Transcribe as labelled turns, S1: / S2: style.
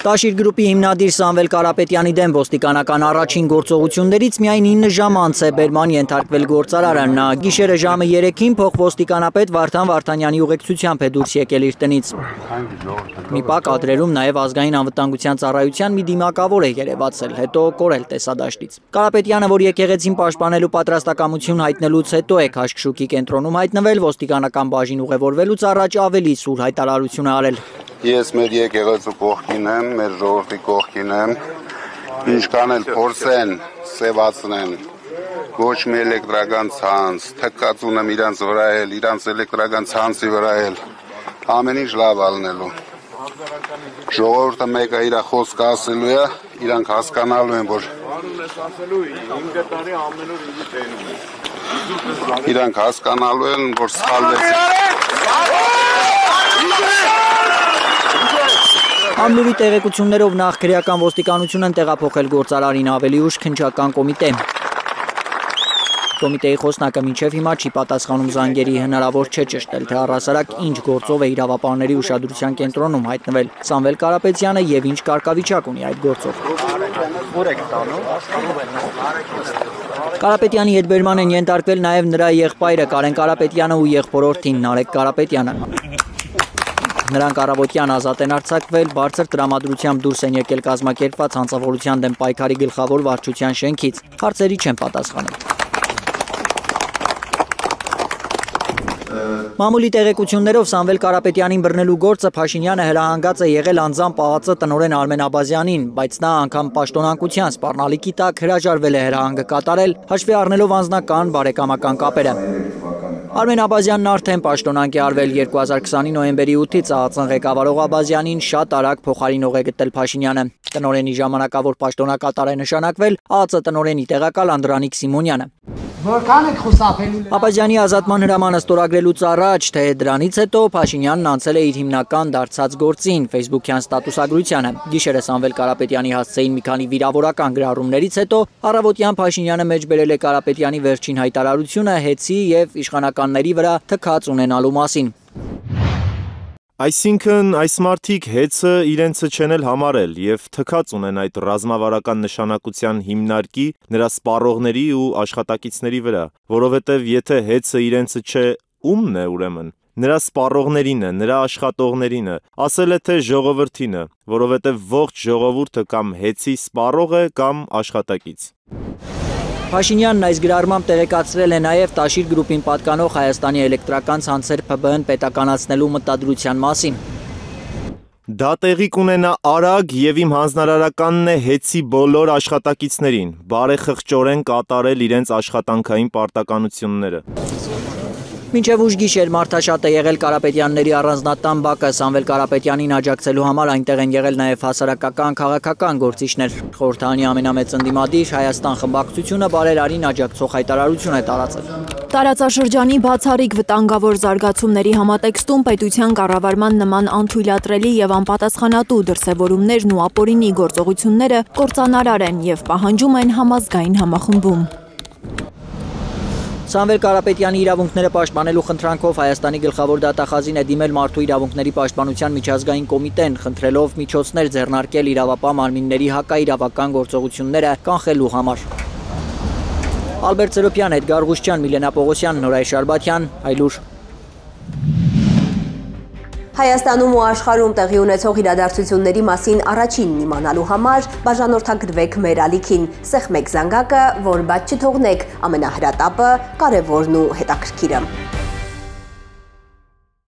S1: Տաշիր գրուպի հիմնադիր Սամվել Կարապետյանի դեմ ոստիկանական առաջին գործողություններից միայն 9 ժամ անց է բերման ենթարկվել գործարարը։ Նա գիշերը ժամը 3-ին փոխոստիկանապետ Վարդան Վարդանյանի ուղեկցությամբ է դուրս եկել իր տնից։ Մի պահ կադրերում նաև ազգային անվտանգության ծառայության մի դիմակավոր է երևացել, հետո կորել տեսադաշտից։ Կարապետյանը, որ եկեղեցին պաշտպանելու պատրաստակամություն հայտնելուց հետո է քաշքշուկի կենտրոնում հայտնվել, ոստիկանական բաժին ուղևորվելուց առաջ ավելի սուր հայտարարություն է արել։
S2: Ես մեր եկեղեցու կողքին եմ, մեր ժողովրդի կողքին եմ, ինչքան էլ փորձեն սևացնեն, ոչ մի էլեկտրական ցանց, թքած ունեմ իրանց վրա էլ, իրանց էլեկտրական ցանցի վրա էլ, ամեն ինչ լավ ալնելու։ Ժողովուրդը մեկը իր խոսքը ասելու է, իրանք հասկանալու են, որ իրանք հասկանալու են, որ սխալվեցին։
S1: Ամնուրի տեղեկություններով նախ քրեական ոստիկանություն են տեղափոխել գործարարին ավելի ուշ քննչական կոմիտե։ Կոմիտեի խոսնակը մինչև հիմա չի պատասխանում զանգերի, հնարավոր չէ ճշտել, թե առհասարակ ինչ գործով է իրավապահների ուշադրության կենտրոնում հայտնվել Սամվել Կարապետյանը եւ ինչ կարգավիճակ ունի այդ գործով։ Կարապետյանի հետ բերման են ենթարկվել նաև նրա եղբայրը Կարեն Կարապետյանը ու եղբորորդին Նարեկ Կարապետյանը։ Նրանք առավոտյան ազատ են արձակվել, բարձր տրամադրությամբ դուրս են եկել կազմակերպված հանցավորության դեմ պայքարի գլխավոր վարչության շենքից, հարցերի չեն պատասխանել։ Մամուլի տեղեկություններով Սամվել Կարապետյանին բռնելու գործը Փաշինյանը հրահանգած է եղել անձամբ ԱԱԾ տնօրեն Արմեն Աբազյանին, բայց նա անգամ պաշտոնանկության սպառնալիքի տակ հրաժարվել է հրահանգը կատարել, հաշվի առնելով անձնական բարեկամական կապերը։ Արմեն Աբազյանն արդեն պաշտոնանկ է արվել 2020-ի նոյեմբերի 8-ից ԱԱԾ ղեկավարող Աբազյանին շատ արագ փոխարինող է գտել Փաշինյանը։ Տնօրենի ժամանակավոր պաշտոնակատար է նշանակվել ԱԱԾ տնօրենի տեղակալ Անդրանիկ Սիմոնյանը։
S3: Որքան եք խուսափելու։
S1: Աբազյանի ազատման հրամանը ստորագրելուց առաջ, թե դրանից հետո Փաշինյանն անցել է իր հիմնական դարձած գործին, Facebook-յան ստատուսագրությանը։ Գիշերը Սամվել Կարապետյանի հասցեին մի քանի վիրավորական գրառումներից հետո առավոտյան Փաշինյանը մեջ բերել է Կարապետյանի վերջին հայտարարությունը հեծի եւ իշխանականների վրա թքած ունենալու մասին։
S4: Այսինքն այս մարդիկ հեծը իրենցը չեն էլ համարել եւ թքած ունեն այդ ռազմավարական նշանակության հիմնարկի նրա սպառողների ու աշխատակիցների վրա, որովհետեւ եթե հեծը իրենցը չէ, ումն է ուրեմն։ Նրա սպառողներին է, նրա աշխատողներին է, ասել է թե ժողովրդին է, որովհետեւ ողջ ժողովուրդը կամ հեծի սպառող է կամ աշխատակից։
S1: Փաշինյանն այս գրառմամբ տեղեկացրել է նաև Տաշիր գրուպին պատկանող Հայաստանի էլեկտրական ցանցեր ՓԲ-ն պետականացնելու մտադրության մասին։
S4: Դա տեղի կունենա արագ եւ իմ հանձնարարականն է հեծի բոլոր աշխատակիցներին բարեխղճորեն կատարել իրենց աշխատանքային պարտականությունները։
S1: Մինչև ուշ գիշեր մարդաշատ է եղել Կարապետյանների առանձնատան բակը, Սամվել Կարապետյանին աջակցելու համար այնտեղ են եղել նաև հասարակական, քաղաքական գործիչներ։ Խորհրդարանի ամենամեծ ընդդիմադիր Հայաստան խմբակցությունը բարերարին աջակցող հայտարարություն է տարածել։
S5: Տարածաշրջանի բացառիկ վտանգավոր զարգացումների համատեքստում պետության կառավարման նման անթույլատրելի եւ անպատասխանատու դրսևորումներն ու ապօրինի գործողությունները կործանարար են եւ պահանջում են համազգային համախմբում։
S1: Սամվել Կարապետյանի իրավունքները պաշտպանելու խնդրանքով Հայաստանի գլխավոր դատախազին է դիմել Մարդու իրավունքների պաշտպանության միջազգային կոմիտեն, խնդրելով միջոցներ ձեռնարկել իրավապահ մարմինների հակաիրավական գործողությունները կանխելու համար։ Ալբերտ Սերոպյան, Էդգար Ղուշչյան, Միլենա Պողոսյան, Նորայր Շարբաթյան, Այլուր։
S6: Հայաստանում ու աշխարհում տեղի ունեցող իրադարձությունների մասին առաջինն իմանալու համար բաժանորդագրվեք մեր ալիքին, սեղմեք զանգակը, որ բաց չթողնեք ամենահրատապը, կարևորն ու հետաքրքիրը։